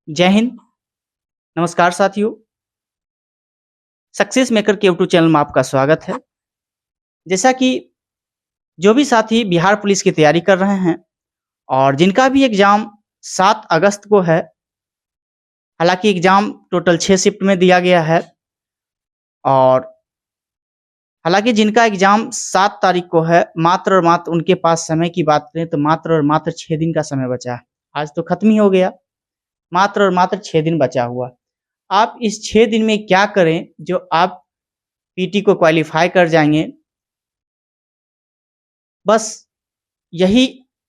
जय हिंद, नमस्कार साथियों। सक्सेस मेकर के यूट्यूब चैनल में आपका स्वागत है। जैसा कि जो भी साथी बिहार पुलिस की तैयारी कर रहे हैं और जिनका भी एग्ज़ाम 7 अगस्त को है, हालाँकि एग्ज़ाम टोटल 6 शिफ्ट में दिया गया है और हालाँकि जिनका एग्ज़ाम 7 तारीख को है, मात्र और मात्र उनके पास समय की बात करें तो मात्र और मात्र 6 दिन का समय बचा है। आज तो खत्म ही हो गया, मात्र और मात्र 6 दिन बचा हुआ। आप इस 6 दिन में क्या करें जो आप पीटी को क्वालीफाई कर जाएँगे। बस यही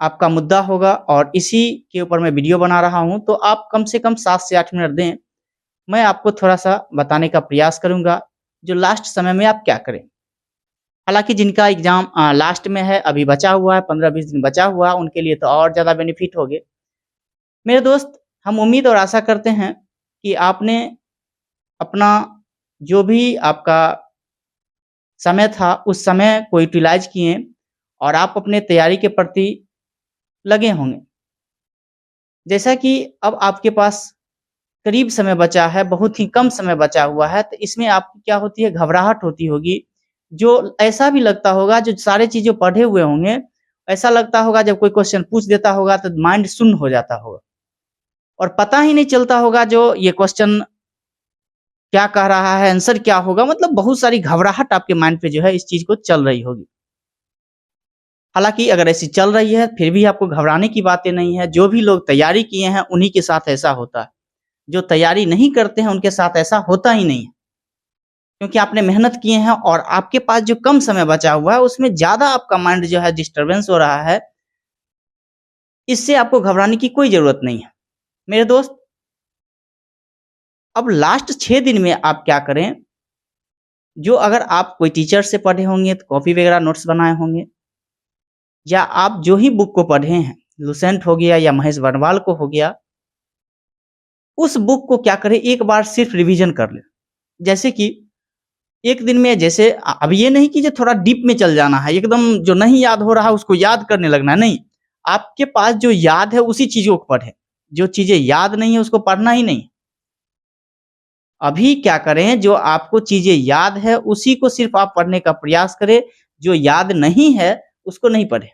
आपका मुद्दा होगा और इसी के ऊपर मैं वीडियो बना रहा हूँ, तो आप कम से कम 7 से 8 मिनट दें। मैं आपको थोड़ा-सा बताने का प्रयास करूँगा, जो लास्ट समय में आप क्या करें। हालाँकि जिनका एग्ज़ाम लास्ट में है, अभी बचा हुआ है, 15-20 दिन बचा हुआ है, उनके लिए तो और ज़्यादा बेनिफिट होंगे। मेरे दोस्त, हम उम्मीद और आशा करते हैं कि आपने अपना जो भी आपका समय था, उस समय को यूटिलाइज़ किए और आप अपने तैयारी के प्रति लगे होंगे। जैसा कि अब आपके पास करीब समय बचा है, बहुत ही कम समय बचा हुआ है, तो इसमें आपकी क्या होती है, घबराहट होती होगी। जो ऐसा भी लगता होगा, जो सारी चीज़ें पढ़े हुए होंगे, ऐसा लगता होगा जब कोई क्वेश्चन पूछ देता होगा तो माइंड शून्य हो जाता होगा और पता ही नहीं चलता होगा जो ये क्वेश्चन क्या कह रहा है, आंसर क्या होगा, मतलब बहुत सारी घबराहट आपके माइंड पे जो है इस चीज़ को चल रही होगी। हालाँकि अगर ऐसी चल रही है, फिर भी आपको घबराने की बातें नहीं है। जो भी लोग तैयारी किए हैं, उन्हीं के साथ ऐसा होता है। जो तैयारी नहीं करते हैं, उनके साथ ऐसा होता ही नहीं है। क्योंकि आपने मेहनत किए हैं और आपके पास जो कम समय बचा हुआ है, उसमें ज़्यादा आपका माइंड जो है डिस्टर्बेंस हो रहा है। इससे आपको घबराने की कोई ज़रूरत नहीं है। मेरे दोस्त, अब लास्ट 6 दिन में आप क्या करें, जो अगर आप कोई टीचर से पढ़े होंगे, तो कॉपी वगैरह नोट्स बनाए होंगे या आप जो ही बुक को पढ़े हैं, लुसेंट हो गया या महेश बर्नवाल को हो गया, उस बुक को क्या करें, एक बार सिर्फ रिवीजन कर लें। जैसे कि एक दिन में जैसे अब ये नहीं कि जो थोड़ा डीप में चल जाना है, एकदम जो नहीं याद हो रहा है उसको याद करने लगना है, नहीं। आपके पास जो याद है उसी चीज़ों को पढ़ें, जो चीज़ें याद नहीं है उसको पढ़ना ही नहीं। अभी क्या करें, जो आपको चीज़ें याद है उसी को सिर्फ आप पढ़ने का प्रयास करें, जो याद नहीं है उसको नहीं पढ़ें।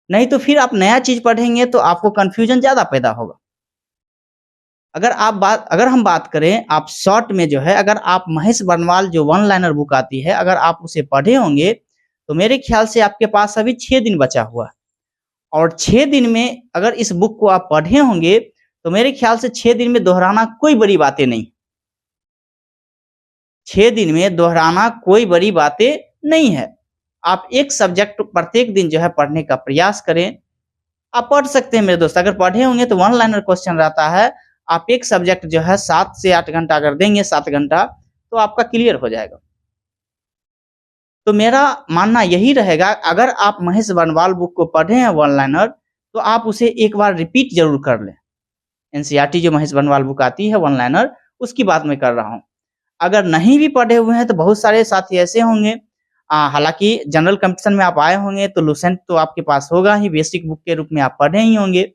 नहीं तो फिर आप नया चीज़ पढ़ेंगे तो आपको कन्फ्यूज़न ज़्यादा पैदा होगा। अगर हम बात करें आप शॉर्ट में जो है, अगर आप महेश बर्नवाल जो वन लाइनर बुक आती है, अगर आप उसे पढ़े होंगे, तो मेरे ख्याल से आपके पास अभी 6 दिन बचा हुआ है और 6 दिन में अगर इस बुक को आप पढ़े होंगे, तो मेरे ख्याल से 6 दिन में दोहराना कोई बड़ी बातें नहीं। 6 दिन में दोहराना कोई बड़ी बातें नहीं है। आप एक सब्जेक्ट प्रत्येक दिन जो है पढ़ने का प्रयास करें। आप पढ़ सकते हैं मेरे दोस्त, अगर पढ़े होंगे तो वन लाइनर क्वेश्चन रहता है। आप एक सब्जेक्ट जो है 7 से 8 घंटा अगर देंगे, 7 घंटा, तो आपका क्लियर हो जाएगा। तो मेरा मानना यही रहेगा, अगर आप महेश बर्नवाल बुक को पढ़े हैं वन लाइनर, तो आप उसे एक बार रिपीट ज़रूर कर लें। एनसीईआरटी जो महेश बर्नवाल बुक आती है वन लाइनर, उसकी बात मैं कर रहा हूँ। अगर नहीं भी पढ़े हुए हैं तो बहुत सारे साथी ऐसे होंगे, हालाँकि जनरल कॉम्पिटिशन में आप आए होंगे तो लुसेंट तो आपके पास होगा ही, बेसिक बुक के रूप में आप पढ़े ही होंगे।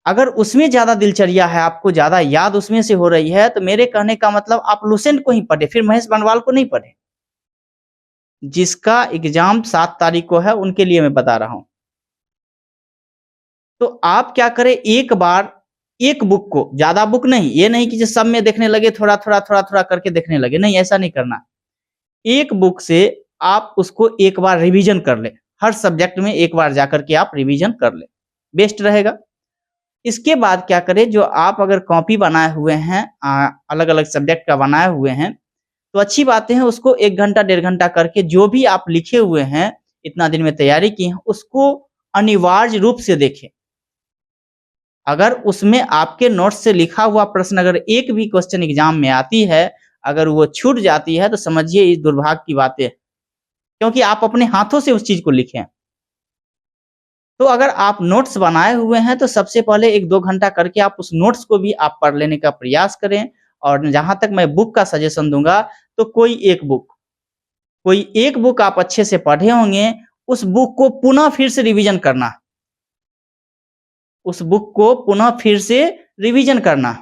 अगर उसमें ज़्यादा दिलचर्या है, आपको ज़्यादा याद उसमें से हो रही है, तो मेरे कहने का मतलब आप लुसेंट को ही पढ़ें, फिर महेश बर्नवाल को नहीं पढ़ें। जिसका एग्ज़ाम 7 तारीख को है, उनके लिए मैं बता रहा हूँ। तो आप क्या करें, एक बार एक बुक को, ज़्यादा बुक नहीं, ये नहीं कि जो सब में देखने लगे, थोड़ा-थोड़ा, थोड़ा-थोड़ा करके देखने लगे, नहीं, ऐसा नहीं करना। एक बुक से आप उसको एक बार रिवीजन कर लें। हर सब्जेक्ट में एक बार जाकर के आप रिवीजन कर लें, बेस्ट रहेगा। इसके बाद क्या करें, जो आप अगर कॉपी बनाए हुए हैं, अलग-अलग सब्जेक्ट का बनाए हुए हैं, तो अच्छी बातें हैं, उसको 1 घंटा, डेढ़ घंटा करके जो भी आप लिखे हुए हैं, इतना दिन में तैयारी की है, उसको अनिवार्य रूप से देखें। अगर उसमें आपके नोट्स से लिखा हुआ प्रश्न अगर एक भी क्वेश्चन एग्ज़ाम में आती है, अगर वो छूट जाती है, तो समझिए ये दुर्भाग्य की बात है, क्योंकि आप अपने हाथों से उस चीज़ को लिखे हैं। तो अगर आप नोट्स बनाए हुए हैं, तो सबसे पहले 1-2 घंटा करके आप उस नोट्स को भी आप पढ़ लेने का प्रयास करें और जहाँ तक मैं बुक का सजेशन दूँगा, तो कोई एक बुक आप अच्छे से पढ़े होंगे, उस बुक को पुनः फिर से रिवीजन करना। उस बुक को पुनः फिर से रिवीजन करना,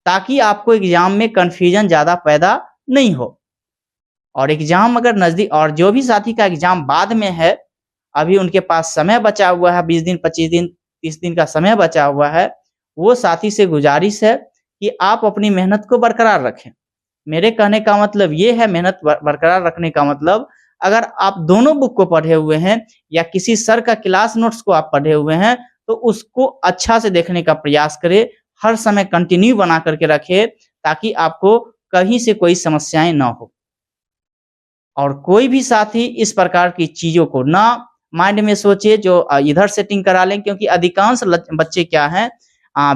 ताकि आपको एग्जाम में कंफ्यूजन ज़्यादा पैदा नहीं हो। और एग्जाम अगर नज़दीक, और जो भी साथी का एग्जाम बाद में है, अभी उनके पास समय बचा हुआ है, 20 दिन, 25 दिन, 30 दिन का समय बचा हुआ है, वो साथी से गुजारिश है कि आप अपनी मेहनत को बरकरार रखें। मेरे कहने का मतलब ये है, मेहनत बरकरार रखने का मतलब, अगर आप दोनों बुक को पढ़े हुए हैं या किसी सर का क्लास नोट्स को आप पढ़े हुए हैं, तो उसको अच्छा से देखने का प्रयास करें, हर समय कंटिन्यू बना करके रखें, ताकि आपको कहीं से कोई समस्याएं ना हो। और कोई भी साथी इस प्रकार की चीज़ों को ना माइंड में सोचे जो इधर सेटिंग करा लें, क्योंकि अधिकांश बच्चे क्या हैं,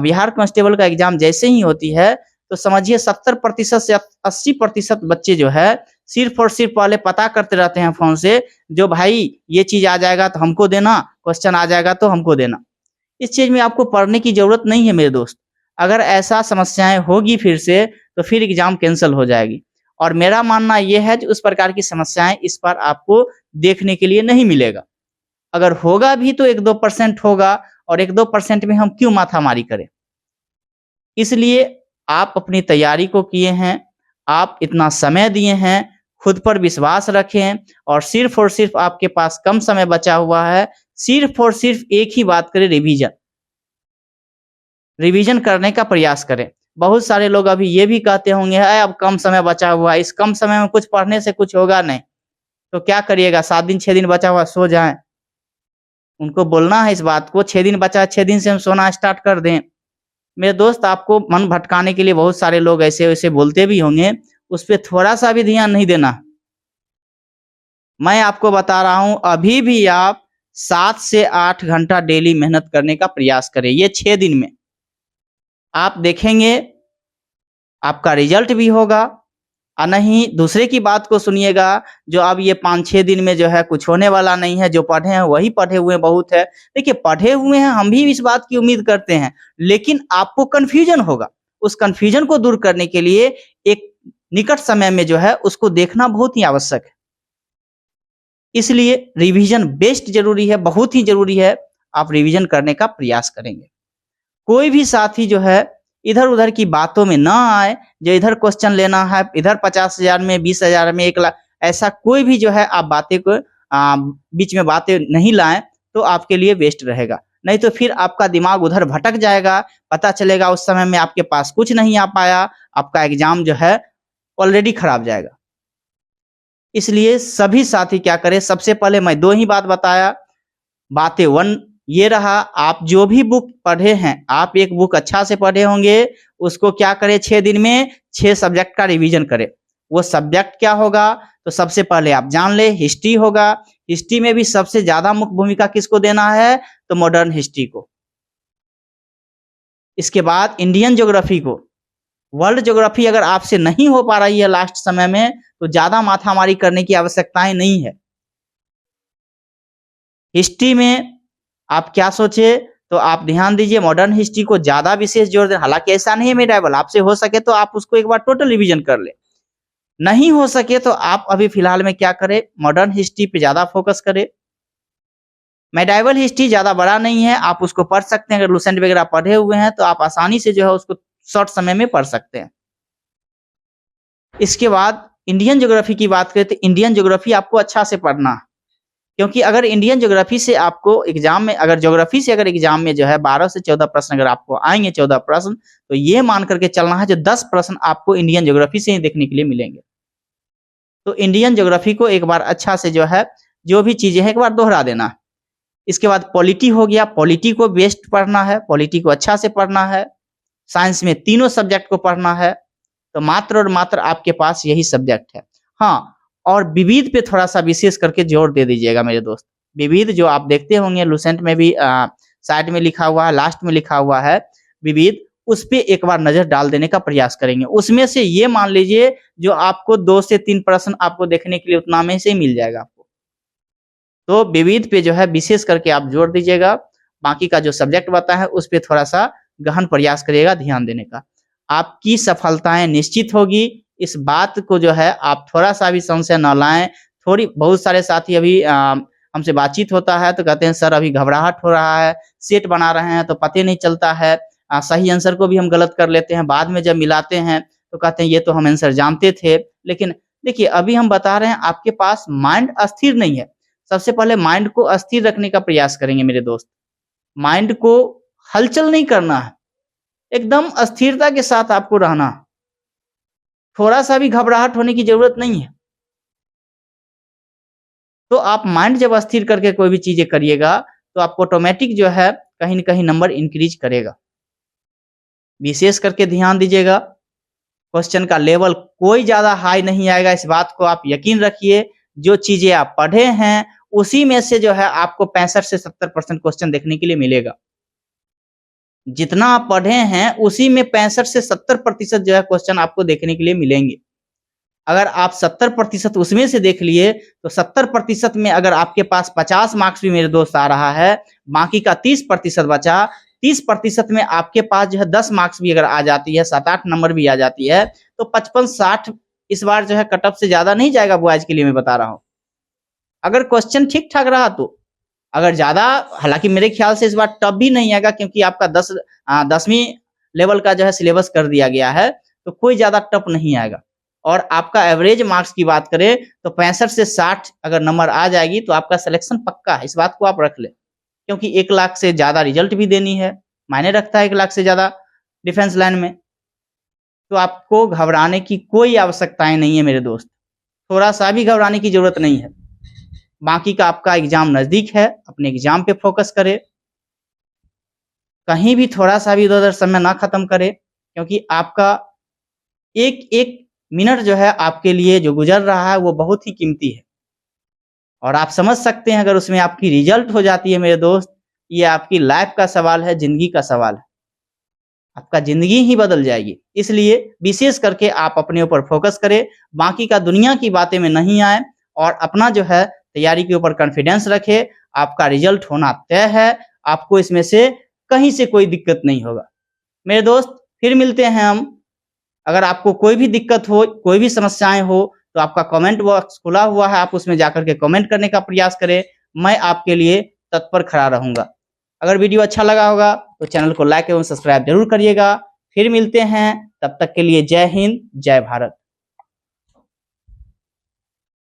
बिहार कांस्टेबल का एग्जाम जैसे ही होती है, तो समझिए 70% से 80% बच्चे जो है सिर्फ और सिर्फ पहले पता करते रहते हैं फ़ोन से, जो भाई ये चीज़ आ जाएगा तो हमको देना, क्वेश्चन आ जाएगा तो हमको देना। इस चीज़ में आपको पढ़ने की ज़रूरत नहीं है मेरे दोस्त। अगर ऐसा समस्याएँ होगी फिर से, तो फिर एग्ज़ाम कैंसल हो जाएगी। और मेरा मानना ये है कि उस प्रकार की समस्याएँ इस बार आपको देखने के लिए नहीं मिलेगा। अगर होगा भी तो 1-2% होगा, और 1-2% में हम क्यों माथामारी करें? इसलिए आप अपनी तैयारी को किए हैं, आप इतना समय दिए हैं, खुद पर विश्वास रखें, और सिर्फ़ आपके पास कम समय बचा हुआ है, सिर्फ़ और सिर्फ़ एक ही बात करें, रिवीज़न। रिवीज़न करने का प्रयास करें। बहुत सारे लोग अभी ये भी कहते होंगे, अब कम समय बचा हुआ है, इस कम समय में कुछ पढ़ने से कुछ होगा नहीं। तो क्या करिएगा, 7 दिन 6 दिन बचा हुआ है, सो जाएँ। उनको बोलना है इस बात को, 6 दिन बचा है, 6 दिन से हम सोना स्टार्ट कर दें। मेरे दोस्त, आपको मन भटकाने के लिए बहुत सारे लोग ऐसे-वैसे बोलते भी होंगे, उस पे थोड़ा-सा भी ध्यान नहीं देना। मैं आपको बता रहा हूँ, अभी भी आप 7 से 8 घंटा डेली मेहनत करने का प्रयास करें, ये 6 दिन में। आप देखेंगे आपका रिजल्ट भी होगा, और नहीं दूसरे की बात को सुनिएगा, जो अब ये 5-6 दिन में जो है कुछ होने वाला नहीं है, जो पढ़े हैं वही पढ़े हुए बहुत है। देखिए, पढ़े हुए हैं, हम भी इस बात की उम्मीद करते हैं, लेकिन आपको कन्फ्यूजन होगा। उस कन्फ्यूजन को दूर करने के लिए एक निकट समय में जो है उसको देखना बहुत ही आवश्यक है। इसलिए रिवीजन बेस्ट ज़रूरी है, बहुत ही ज़रूरी है, आप रिवीजन करने का प्रयास करेंगे। कोई भी साथी जो है इधर-उधर की बातों में ना आए, जो इधर क्वेश्चन लेना है, इधर 50,000 में, 20,000 में, 1 लाख, ऐसा कोई भी जो है आप बातें को बीच में बातें नहीं लाएँ, तो आपके लिए बेस्ट रहेगा। नहीं तो फिर आपका दिमाग उधर भटक जाएगा, पता चलेगा उस समय में आपके पास कुछ नहीं आ पाया, आपका एग्ज़ाम जो है ऑलरेडी खराब जाएगा। इसलिए सभी साथी क्या करें, सबसे पहले मैं 2 ही बात बताया, बातें 1 ये रहा, आप जो भी बुक पढ़े हैं, आप एक बुक अच्छा से पढ़े होंगे, उसको क्या करें, 6 दिन में 6 सब्जेक्ट का रिवीजन करें। वो सब्जेक्ट क्या होगा, तो सबसे पहले आप जान लें, हिस्ट्री होगा। हिस्ट्री में भी सबसे ज़्यादा मुख्य भूमिका किसको देना है, तो मॉडर्न हिस्ट्री को। इसके बाद इंडियन ज्योग्राफी को। वर्ल्ड ज्योग्राफी अगर आपसे नहीं हो पा रही है लास्ट समय में, तो ज़्यादा माथामारी करने की आवश्यकताएँ नहीं है। हिस्ट्री में आप क्या सोचे, तो आप ध्यान दीजिए, मॉडर्न हिस्ट्री को ज़्यादा विशेष जोर दें। हालाँकि ऐसा नहीं है मेरा लेवल, आपसे हो सके तो आप उसको एक बार टोटल रिवीजन कर लें। नहीं हो सके तो आप अभी फ़िलहाल में क्या करें, मॉडर्न हिस्ट्री पे ज़्यादा फ़ोकस करें। मेडाइवल हिस्ट्री ज़्यादा बड़ा नहीं है, आप उसको पढ़ सकते हैं। अगर लुसेंट वगैरह पढ़े हुए हैं, तो आप आसानी से जो है उसको शॉर्ट समय में पढ़ सकते हैं। इसके बाद इंडियन ज्योग्राफी की बात करें, तो इंडियन ज्योग्राफी आपको अच्छा से पढ़ना है। क्योंकि अगर इंडियन ज्योग्राफी से आपको एग्जाम में, अगर ज्योग्राफी से अगर एग्जाम में जो है 12 से 14 प्रश्न अगर आपको आएंगे, 14 प्रश्न, तो ये मान करके चलना है जो 10 प्रश्न आपको इंडियन ज्योग्राफी से ही देखने के लिए मिलेंगे। तो इंडियन ज्योग्राफी को एक बार अच्छा से जो है, जो भी चीजें हैं एक बार दोहरा देना है। इसके बाद पॉलिटी हो गया, पॉलिटी को बेस्ट पढ़ना है, पॉलिटी को अच्छा से पढ़ना है। साइंस में तीनों सब्जेक्ट को पढ़ना है, तो मात्र और मात्र आपके पास यही सब्जेक्ट है। हाँ, और विविध पे थोड़ा-सा विशेष करके जोर दे दीजिएगा मेरे दोस्त। विविध जो आप देखते होंगे लुसेंट में भी साइड में लिखा हुआ है, लास्ट में लिखा हुआ है विविध, उस पे एक बार नज़र डाल देने का प्रयास करेंगे। उसमें से ये मान लीजिए जो आपको 2 से 3 प्रश्न आपको देखने के लिए उतना में से ही मिल जाएगा आपको। तो विविध पे जो है विशेष करके आप जोर दीजिएगा। बाकी का जो सब्जेक्ट बताया है उस पे थोड़ा-सा गहन प्रयास करिएगा ध्यान देने का। आपकी सफलताएँ निश्चित होगी। इस बात को जो है आप थोड़ा-सा भी संशय ना लाएँ। थोड़ी बहुत सारे साथी अभी हमसे बातचीत होता है तो कहते हैं सर अभी घबराहट हो रहा है, सेट बना रहे हैं तो पते नहीं चलता है। सही आंसर को भी हम गलत कर लेते हैं, बाद में जब मिलाते हैं तो कहते हैं ये तो हम आंसर जानते थे। लेकिन देखिए अभी हम बता रहे हैं आपके पास माइंड अस्थिर नहीं है। सबसे पहले माइंड को अस्थिर रखने का प्रयास करेंगे मेरे दोस्त। माइंड को हलचल नहीं करना है, एकदम अस्थिरता के साथ आपको रहना है। थोड़ा सा भी घबराहट होने की जरूरत नहीं है। तो आप माइंड जब अस्थिर करके कोई भी चीजें करिएगा तो आपको ऑटोमेटिक जो है कहीं न कहीं नंबर इंक्रीज करेगा। विशेष करके ध्यान दीजिएगा, क्वेश्चन का लेवल कोई ज़्यादा हाई नहीं आएगा, इस बात को आप यकीन रखिए। जो चीज़ें आप पढ़े हैं, उसी में से जो है आपको 65 से 70% क्वेश्चन देखने के लिए मिलेगा। जितना आप पढ़े हैं, उसी में 65 से 70% जो है क्वेश्चन आपको देखने के लिए मिलेंगे। अगर आप 70% उसमें से देख लिए, तो 70% में अगर आपके पास 50 मार्क्स भी मेरे दोस्त आ रहा है, बाकी का 30% बचा, 30% में आपके पास जो है 10 मार्क्स भी अगर आ जाती है, 7-8 नंबर भी आ जाती है, तो 55-60 इस बार जो है कट ऑफ से ज़्यादा नहीं जाएगा बॉयज़ के लिए मैं बता रहा हूँ। अगर क्वेश्चन ठीक-ठाक रहा तो। अगर ज़्यादा, हालाँकि मेरे ख्याल से इस बार टफ भी नहीं आएगा क्योंकि आपका 10वीं लेवल का जो है सिलेबस कर दिया गया है, तो कोई ज़्यादा टफ नहीं आएगा। और आपका एवरेज मार्क्स की बात करें तो 65 से 60 अगर नंबर आ जाएगी तो आपका सिलेक्शन पक्का है, इस बात को आप रख लें। क्योंकि 1 लाख से ज़्यादा रिजल्ट भी देनी है, मायने रखता है 1 लाख से ज़्यादा डिफेंस लाइन में। तो आपको घबराने की कोई आवश्यकताएँ नहीं है मेरे दोस्त, थोड़ा-सा भी घबराने की ज़रूरत नहीं है। बाकी का आपका एग्ज़ाम नज़दीक है, अपने एग्ज़ाम पे फ़ोकस करें। कहीं भी थोड़ा-सा भी इधर-उधर समय ना खत्म करें, क्योंकि आपका एक-एक मिनट जो है आपके लिए जो गुज़र रहा है वो बहुत ही कीमती है। और आप समझ सकते हैं अगर उसमें आपकी रिज़ल्ट हो जाती है मेरे दोस्त, ये आपकी लाइफ़ का सवाल है, ज़िंदगी का सवाल है। आपका ज़िंदगी ही बदल जाएगी। इसलिए विशेष करके आप अपने ऊपर फ़ोकस करें, बाकी का दुनिया की बातें में नहीं आएँ और अपना जो है तैयारी के ऊपर कॉन्फिडेंस रखें। आपका रिज़ल्ट होना तय है, आपको इसमें से कहीं से कोई दिक्कत नहीं होगा। मेरे दोस्त फिर मिलते हैं हम। अगर आपको कोई भी दिक्कत हो, कोई भी समस्याएँ हो, तो आपका कमेंट बॉक्स खुला हुआ है, आप उसमें जाकर के कमेंट करने का प्रयास करें। मैं आपके लिए तत्पर खड़ा रहूँगा। अगर वीडियो अच्छा लगा होगा तो चैनल को लाइक एवं सब्सक्राइब ज़रूर करिएगा। फिर मिलते हैं, तब तक के लिए जय हिंद, जय भारत।